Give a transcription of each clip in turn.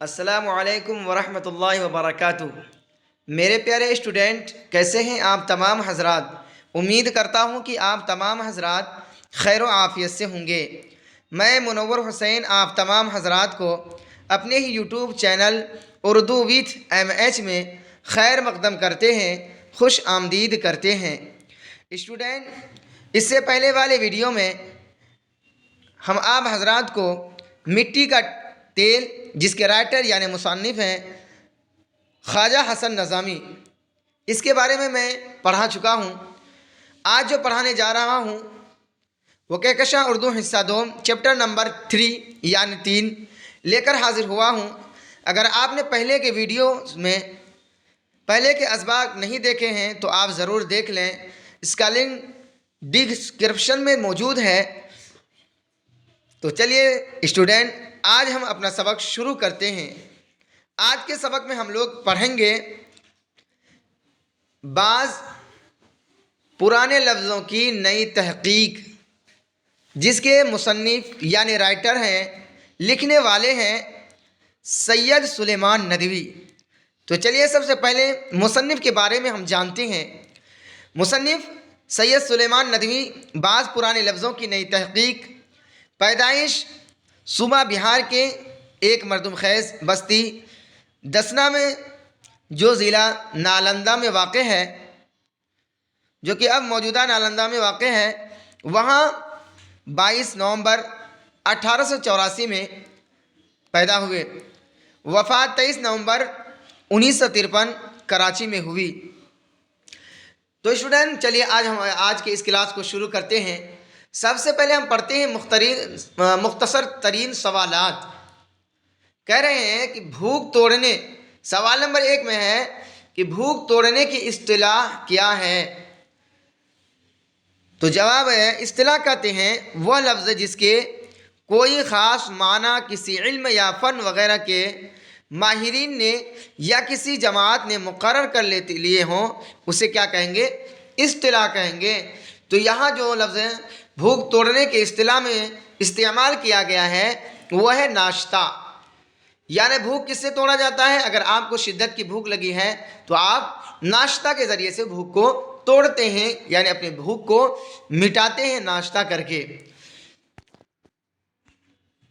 السلام علیکم ورحمۃ اللہ وبرکاتہ۔ میرے پیارے اسٹوڈنٹ، کیسے ہیں آپ تمام حضرات؟ امید کرتا ہوں کہ آپ تمام حضرات خیر و عافیت سے ہوں گے۔ میں منور حسین آپ تمام حضرات کو اپنے ہی YouTube channel Urdu with M H میں خیر مقدم کرتے ہیں، خوش آمدید کرتے ہیں۔ اسٹوڈنٹ، اس سے پہلے والے ویڈیو میں ہم آپ حضرات کو مٹی کا تیل، جس کے رائٹر یعنی مصنف ہیں خواجہ حسن نظامی، اس کے بارے میں پڑھا چکا ہوں۔ آج جو پڑھانے جا رہا ہوں وہ کہکشاں اردو حصہ دوم چیپٹر نمبر 3 یعنی 3 لے کر حاضر ہوا ہوں۔ اگر آپ نے پہلے کے ویڈیوز میں پہلے کے اسباق نہیں دیکھے ہیں تو آپ ضرور دیکھ لیں، اس کا لنک ڈسکرپشن میں موجود ہے۔ تو چلیے اسٹوڈنٹ، آج ہم اپنا سبق شروع کرتے ہیں۔ آج کے سبق میں ہم لوگ پڑھیں گے بعض پرانے لفظوں کی نئی تحقیق، جس کے مصنف یعنی رائٹر ہیں، لکھنے والے ہیں سید سلیمان ندوی۔ تو چلیے سب سے پہلے مصنف کے بارے میں ہم جانتے ہیں۔ مصنف سید سلیمان ندوی بعض پرانے لفظوں کی نئی تحقیق، پیدائش صوبہ بہار کے ایک مردم خیز بستی دسنا میں، جو ضلع نالندہ میں واقع ہے، جو کہ اب موجودہ نالندہ میں واقع ہے، وہاں 22 نومبر 1884 میں پیدا ہوئے۔ وفات 23 نومبر 1953 کراچی میں ہوئی۔ تو اسٹوڈنٹ، چلیے آج کے اس کلاس کو شروع کرتے ہیں۔ سب سے پہلے ہم پڑھتے ہیں مختصر ترین سوالات۔ کہہ رہے ہیں کہ بھوک توڑنے، سوال نمبر 1 میں ہے کہ بھوک توڑنے کی اصطلاح کیا ہے؟ تو جواب ہے، اصطلاح کہتے ہیں وہ لفظ جس کے کوئی خاص معنی کسی علم یا فن وغیرہ کے ماہرین نے یا کسی جماعت نے مقرر کر لیے ہوں، اسے کیا کہیں گے؟ اصطلاح کہیں گے۔ تو یہاں جو لفظ بھوک توڑنے کے اصطلاح میں استعمال کیا گیا ہے وہ ہے ناشتہ۔ یعنی بھوک کس سے توڑا جاتا ہے؟ اگر آپ کو شدت کی بھوک لگی ہے تو آپ ناشتہ کے ذریعے سے بھوک کو توڑتے ہیں، یعنی اپنی بھوک کو مٹاتے ہیں ناشتہ کر کے۔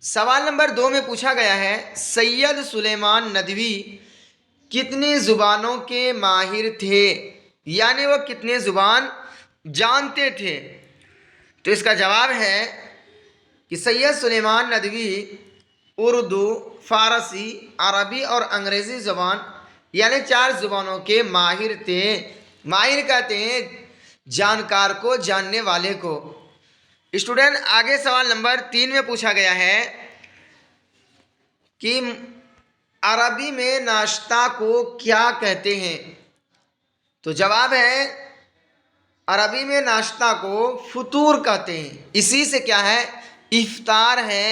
سوال نمبر 2 میں پوچھا گیا ہے، سید سلیمان ندوی کتنی زبانوں کے ماہر تھے؟ یعنی وہ کتنے زبان جانتے تھے؟ تو اس کا جواب ہے کہ سید سلیمان ندوی اردو، فارسی، عربی اور انگریزی زبان یعنی 4 زبانوں کے ماہر تھے۔ ماہر کہتے ہیں جانکار کو، جاننے والے کو۔ اسٹوڈنٹ، آگے سوال نمبر 3 میں پوچھا گیا ہے کہ عربی میں ناشتہ کو کیا کہتے ہیں؟ تو جواب ہے، عربی میں ناشتہ کو فطور کہتے ہیں۔ اسی سے کیا ہے؟ افطار ہے،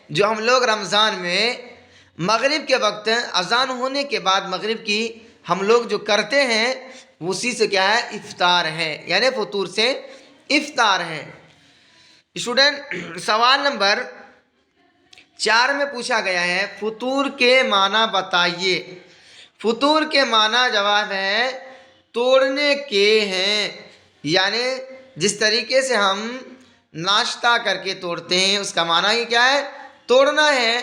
جو ہم لوگ رمضان میں مغرب کے وقت اذان ہونے کے بعد مغرب کی ہم لوگ جو کرتے ہیں، اسی سے کیا ہے؟ افطار ہے، یعنی فطور سے افطار ہے۔ اسٹوڈنٹ، سوال نمبر 4 میں پوچھا گیا ہے، فطور کے معنی بتائیے۔ فطور کے معنی جواب ہے توڑنے کے ہیں، یعنی جس طریقے سے ہم ناشتہ کر کے توڑتے ہیں اس کا معنی ہی کیا ہے؟ توڑنا ہے۔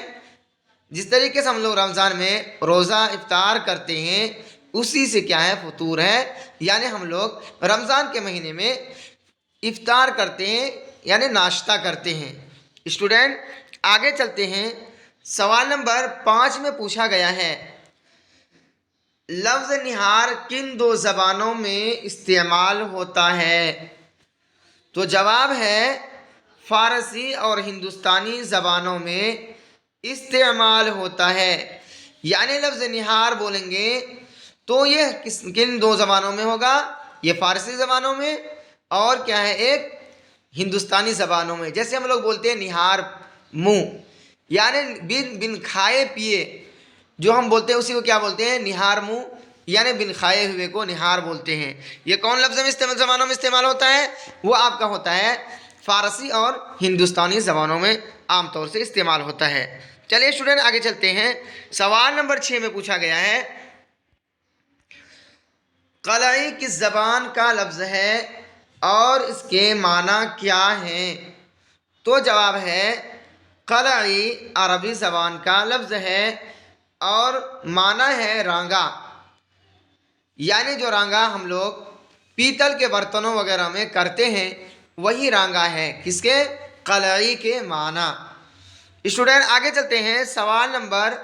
جس طریقے سے ہم لوگ رمضان میں روزہ افطار کرتے ہیں، اسی سے کیا ہے؟ فطور ہے، یعنی ہم لوگ رمضان کے مہینے میں افطار کرتے ہیں، یعنی ناشتہ کرتے ہیں۔ اسٹوڈنٹ، آگے چلتے ہیں۔ سوال نمبر 5 میں پوچھا گیا ہے، لفظ نہار کن 2 زبانوں میں استعمال ہوتا ہے؟ تو جواب ہے، فارسی اور ہندوستانی زبانوں میں استعمال ہوتا ہے۔ یعنی لفظ نہار بولیں گے تو یہ کن 2 زبانوں میں ہوگا؟ یہ فارسی زبانوں میں اور کیا ہے؟ ایک ہندوستانی زبانوں میں۔ جیسے ہم لوگ بولتے ہیں نہار منہ، یعنی بن کھائے پیے جو ہم بولتے ہیں اسی کو کیا بولتے ہیں؟ نہار منہ، یعنی بن کھائے ہوئے کو نہار بولتے ہیں۔ یہ کون لفظ میں زبانوں میں استعمال ہوتا ہے؟ وہ آپ کا ہوتا ہے فارسی اور ہندوستانی زبانوں میں عام طور سے استعمال ہوتا ہے۔ چلیے اسٹوڈنٹ آگے چلتے ہیں. سوال نمبر 6 میں پوچھا گیا ہے قلعی کس زبان کا لفظ ہے اور اس کے معنی کیا ہیں؟ تو جواب ہے قلعی عربی زبان کا لفظ ہے اور معنی ہے رانگا. یعنی جو رانگا ہم لوگ پیتل کے برتنوں وغیرہ میں کرتے ہیں وہی رانگا ہے. کس کے؟ قلعی کے معنی. اسٹوڈنٹ آگے چلتے ہیں. سوال نمبر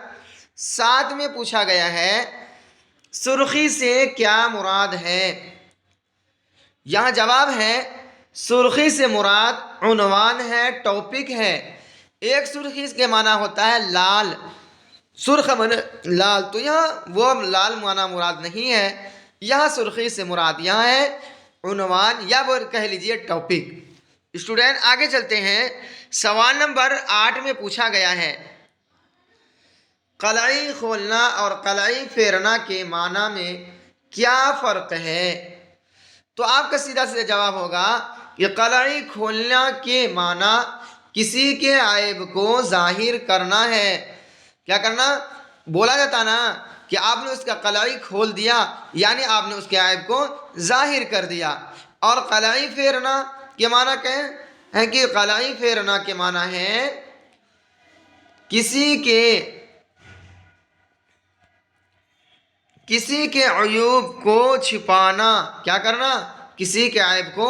7 میں پوچھا گیا ہے سرخی سے کیا مراد ہے؟ یہاں جواب ہے سرخی سے مراد عنوان ہے، ٹاپک ہے. ایک سرخی کے معنی ہوتا ہے لال، سرخ من لال، تو یہاں وہ لال معنی مراد نہیں ہے. یہاں سرخی سے مراد یہاں ہے عنوان یا وہ کہہ لیجئے ٹاپک. اسٹوڈنٹ آگے چلتے ہیں. سوال نمبر 8 میں پوچھا گیا ہے قلعی کھولنا اور قلعی پھیرنا کے معنی میں کیا فرق ہے؟ تو آپ کا سیدھا سیدھا جواب ہوگا کہ قلعی کھولنا کے معنی کسی کے عیب کو ظاہر کرنا ہے. کیا کرنا؟ بولا جاتا نا کہ آپ نے اس کا قلعی کھول دیا، یعنی آپ نے اس کے عیب کو ظاہر کر دیا. اور قلعی پھیرنا کے معنی کیا ہے کہ قلعی پھیرنا کے معنی ہے کسی کے عیوب کو چھپانا. کیا کرنا؟ کسی کے عیب کو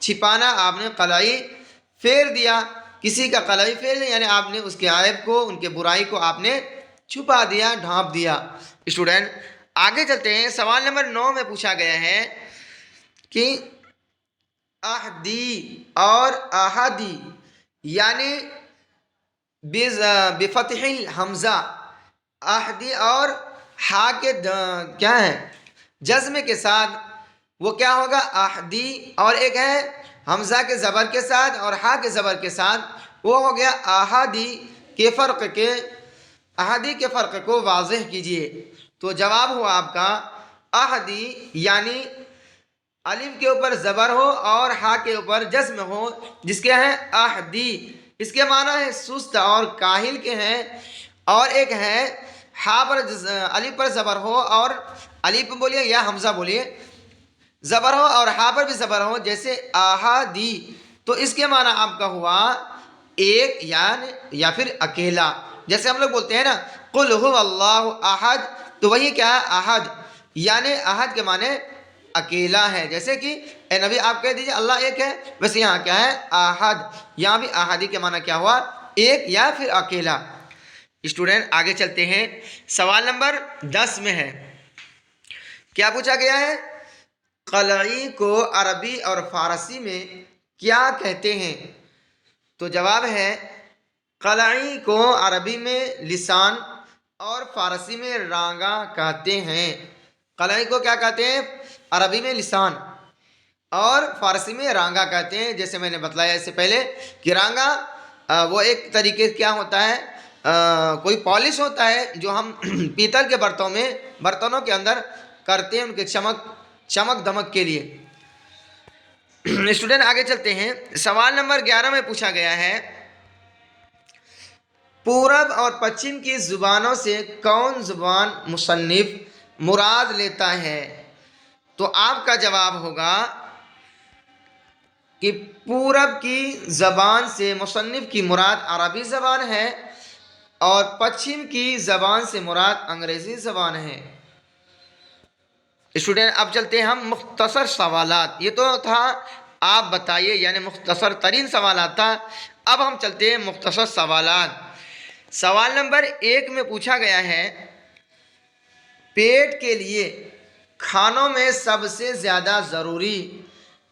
چھپانا. آپ نے قلعی پھیر دیا، کسی کا قلعی پھیر دیا یعنی آپ نے اس کے عیب کو، ان کے برائی کو آپ نے چھپا دیا، ڈھانپ دیا. اسٹوڈنٹ آگے چلتے ہیں. سوال نمبر 9 میں پوچھا گیا ہے کہ احدی اور احدی یعنی بفتح الحمزہ، احدی اور ہا کے کیا ہے جزم کے ساتھ، وہ کیا ہوگا؟ احدی. اور ایک ہے حمزہ کے زبر کے ساتھ اور ہا کے زبر کے ساتھ، وہ ہو گیا احدی. احدی کے فرق کو واضح کیجئے. تو جواب ہوا آپ کا احدی یعنی الف کے اوپر زبر ہو اور ہا کے اوپر جزم ہو، جس کے ہیں احدی. اس کے معنی ہے سست اور کاہل کے ہیں. اور ایک ہے ہا پر الف پر زبر ہو اور الف بولیے یا حمزہ بولیے، زبر ہو اور ہا پر بھی زبر ہو، جیسے احدی. تو اس کے معنی آپ کا ہوا ایک یا پھر اکیلا. جیسے ہم لوگ بولتے ہیں نا قل هو اللہ احد، تو وہی کیا ہے؟ احد. یعنی احد کے معنی اکیلا ہے. جیسے کہ اے نبی آپ کہہ دیجئے اللہ ایک ہے، ویسے یہاں کیا ہے؟ احد. یہاں بھی احدی کے معنی کیا ہوا؟ ایک یا پھر اکیلا. اسٹوڈنٹ آگے چلتے ہیں. سوال نمبر 10 میں ہے کیا پوچھا گیا ہے قلعی کو عربی اور فارسی میں کیا کہتے ہیں؟ تو جواب ہے قلعی کو عربی میں لسان اور فارسی میں رانگا کہتے ہیں. قلعی کو کیا کہتے ہیں؟ عربی میں لسان اور فارسی میں رانگا کہتے ہیں. جیسے میں نے بتلایا اس سے پہلے کہ رانگا وہ ایک طریقے کیا ہوتا ہے، کوئی پالش ہوتا ہے جو ہم پیتل کے برتنوں کے اندر کرتے ہیں ان کے چمک دمک کے لیے. اسٹوڈنٹ آگے چلتے ہیں. سوال نمبر 11 میں پوچھا گیا ہے پورب اور پچھم کی زبانوں سے کون زبان مصنف مراد لیتا ہے؟ تو آپ کا جواب ہوگا کہ پورب کی زبان سے مصنف کی مراد عربی زبان ہے اور پچھم کی زبان سے مراد انگریزی زبان ہے. اسٹوڈنٹ اب چلتے ہیں ہم مختصر سوالات. یہ تو تھا آپ بتائیے، یعنی مختصر ترین سوالات تھا. اب ہم چلتے ہیں مختصر سوالات. سوال نمبر 1 میں پوچھا گیا ہے پیٹ کے لیے کھانوں میں سب سے زیادہ ضروری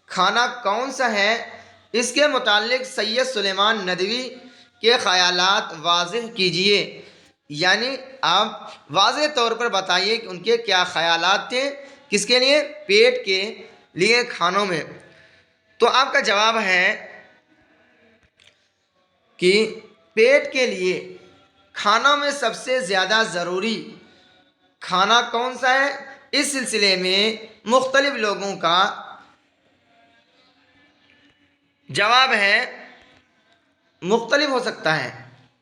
کھانا کون سا ہے؟ اس کے متعلق سید سلیمان ندوی کے خیالات واضح کیجئے. یعنی آپ واضح طور پر بتائیے کہ ان کے کیا خیالات تھے کس کے لیے؟ پیٹ کے لیے کھانوں میں. تو آپ کا جواب ہے کہ پیٹ کے لیے کھانوں میں سب سے زیادہ ضروری کھانا کون سا ہے؟ اس سلسلے میں مختلف لوگوں کا جواب ہے مختلف ہو سکتا ہے.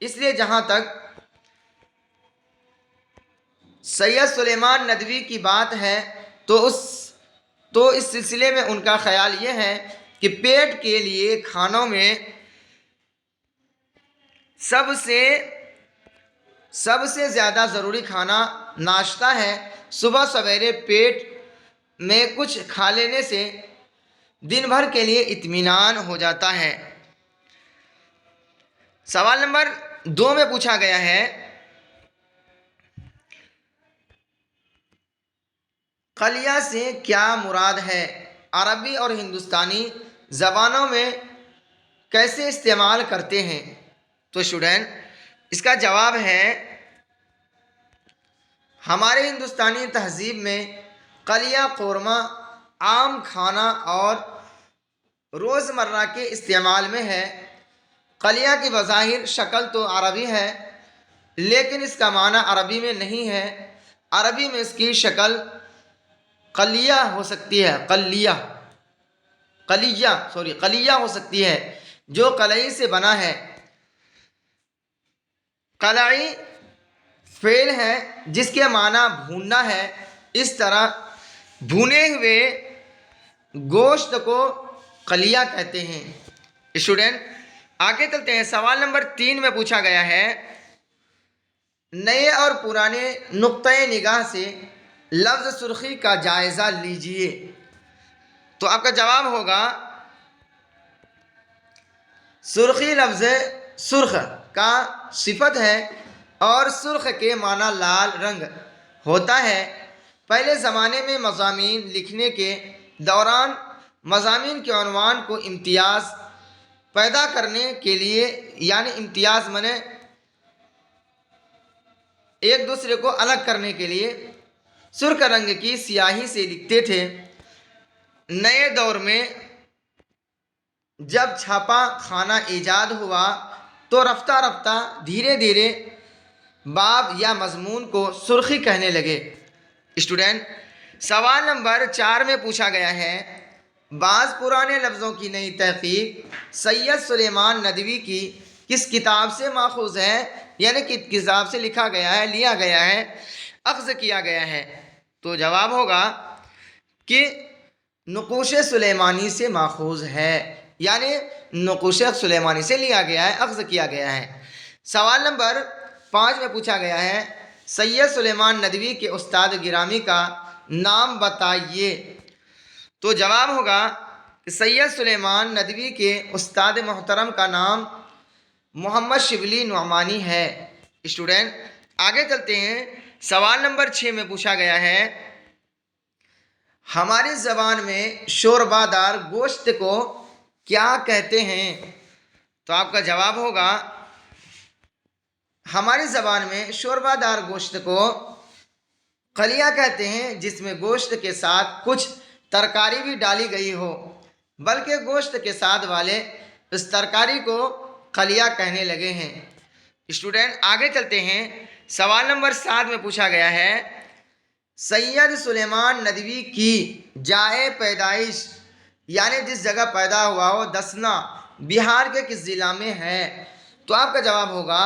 اس لیے جہاں تک سید سلیمان ندوی کی بات ہے تو اس سلسلے میں ان کا خیال یہ ہے کہ پیٹ کے لیے کھانوں میں سب سے زیادہ ضروری کھانا ناشتہ ہے۔ صبح سویرے پیٹ میں کچھ کھا لینے سے دن بھر کے لیے اطمینان ہو جاتا ہے۔ سوال نمبر 2 میں پوچھا گیا ہے، قلیہ سے کیا مراد ہے؟ عربی اور ہندوستانی زبانوں میں کیسے استعمال کرتے ہیں؟ تو اسٹوڈنٹ اس کا جواب ہے، ہمارے ہندوستانی تہذیب میں قلیہ قورمہ عام کھانا اور روزمرہ کے استعمال میں ہے۔ قلیہ کی بظاہر شکل تو عربی ہے، لیکن اس کا معنی عربی میں نہیں ہے۔ عربی میں اس کی شکل قلیہ ہو سکتی ہے، قلیہ ہو سکتی ہے، جو قلعی سے بنا ہے۔ قلعی فعل ہے جس کے معنی بھوننا ہے۔ اس طرح بھونے ہوئے گوشت کو قلیہ کہتے ہیں۔ اسٹوڈنٹ آگے چلتے ہیں، سوال نمبر 3 میں پوچھا گیا ہے، نئے اور پرانے نقطۂ نگاہ سے لفظ سرخی کا جائزہ لیجئے۔ تو آپ کا جواب ہوگا، سرخی لفظ سرخ کا صفت ہے اور سرخ کے معنی لال رنگ ہوتا ہے۔ پہلے زمانے میں مضامین لکھنے کے دوران مضامین کے عنوان کو امتیاز پیدا کرنے کے لیے، یعنی امتیاز منے ایک دوسرے کو الگ کرنے کے لیے، سرخ رنگ کی سیاہی سے لکھتے تھے۔ نئے دور میں جب چھاپا خانہ ایجاد ہوا تو رفتہ رفتہ دھیرے دھیرے باب یا مضمون کو سرخی کہنے لگے۔ اسٹوڈنٹ سوال نمبر 4 میں پوچھا گیا ہے، بعض پرانے لفظوں کی نئی تحقیق سید سلیمان ندوی کی کس کتاب سے ماخوذ ہے؟ یعنی کس کتاب سے لکھا گیا ہے، لیا گیا ہے، اخذ کیا گیا ہے؟ تو جواب ہوگا کہ نقوش سلیمانی سے ماخوذ ہے، یعنی نقوش سلیمانی سے لیا گیا ہے، اخذ کیا گیا ہے۔ سوال نمبر 5 میں پوچھا گیا ہے، سید سلیمان ندوی کے استاد گرامی کا نام بتائیے۔ تو جواب ہوگا کہ سید سلیمان ندوی کے استاد محترم کا نام محمد شبلی نعمانی ہے۔ اسٹوڈنٹ آگے چلتے ہیں، سوال نمبر 6 میں پوچھا گیا ہے، ہماری زبان میں شوربہ دار گوشت کو کیا کہتے ہیں؟ تو آپ کا جواب ہوگا، ہماری زبان میں شوربہ دار گوشت کو قلیہ کہتے ہیں، جس میں گوشت کے ساتھ کچھ ترکاری بھی ڈالی گئی ہو، بلکہ گوشت کے ساتھ والے اس ترکاری کو قلیہ کہنے لگے ہیں۔ اسٹوڈنٹ آگے چلتے ہیں، سوال نمبر 7 میں پوچھا گیا ہے، سید سلیمان ندوی کی جائے پیدائش، یعنی جس جگہ پیدا ہوا ہو، دسنا بہار کے کس ضلع میں ہے؟ تو آپ کا جواب ہوگا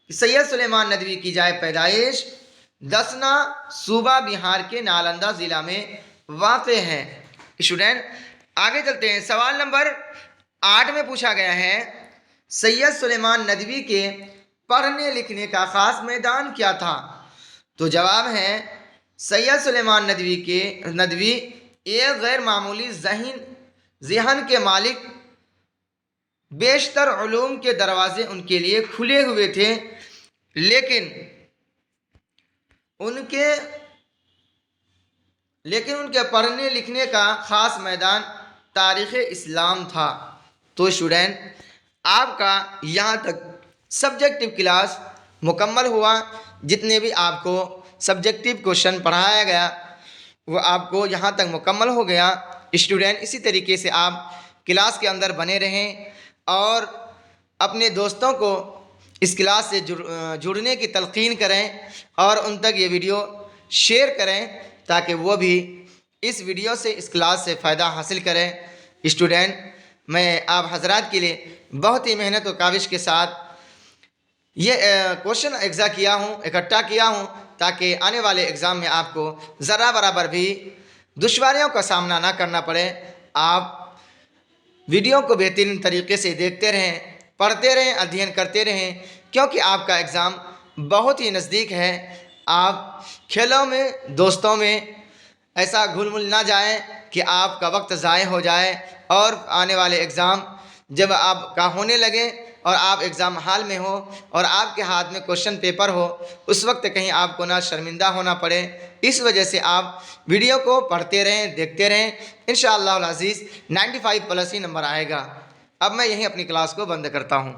کہ سید سلیمان ندوی کی جائے پیدائش دسنا صوبہ بہار کے نالندہ ضلع میں واقع ہے۔ اسٹوڈنٹ آگے چلتے ہیں، سوال نمبر 8 میں پوچھا گیا ہے، سید سلیمان ندوی کے پڑھنے لکھنے کا خاص میدان کیا تھا؟ تو جواب ہے، سید سلیمان ندوی ایک غیر معمولی ذہن کے مالک، بیشتر علوم کے دروازے ان کے لیے کھلے ہوئے تھے، لیکن ان کے پڑھنے لکھنے کا خاص میدان تاریخ اسلام تھا۔ تو اسٹوڈنٹ آپ کا یہاں تک سبجیکٹو کلاس مکمل ہوا۔ جتنے بھی آپ کو سبجیکٹو کوشچن پڑھایا گیا وہ آپ کو یہاں تک مکمل ہو گیا۔ اسٹوڈنٹ اسی طریقے سے آپ کلاس کے اندر بنے رہیں اور اپنے دوستوں کو اس کلاس سے جڑنے کی تلقین کریں اور ان تک یہ ویڈیو شیئر کریں تاکہ وہ بھی اس ویڈیو سے، اس کلاس سے فائدہ حاصل کریں۔ اسٹوڈنٹ میں آپ حضرات کے لیے بہت ہی محنت و کاوش کے ساتھ یہ کوشچن اکٹھا کیا ہوں تاکہ آنے والے ایگزام میں آپ کو ذرا برابر بھی دشواریوں کا سامنا نہ کرنا پڑے۔ آپ ویڈیو کو بہترین طریقے سے دیکھتے رہیں، پڑھتے رہیں، ادھین کرتے رہیں، کیونکہ آپ کا ایگزام بہت ہی نزدیک ہے۔ آپ کھیلوں میں، دوستوں میں ایسا گھل مل نہ جائیں کہ آپ کا وقت ضائع ہو جائے، اور آنے والے ایگزام جب آپ کا ہونے لگے اور آپ ایگزام ہال میں ہو اور آپ کے ہاتھ میں کوشچن پیپر ہو، اس وقت کہیں آپ کو نہ شرمندہ ہونا پڑے۔ اس وجہ سے آپ ویڈیو کو پڑھتے رہیں، دیکھتے رہیں، انشاءاللہ العزیز 95 پلس ہی نمبر آئے گا۔ اب میں یہیں اپنی کلاس کو بند کرتا ہوں۔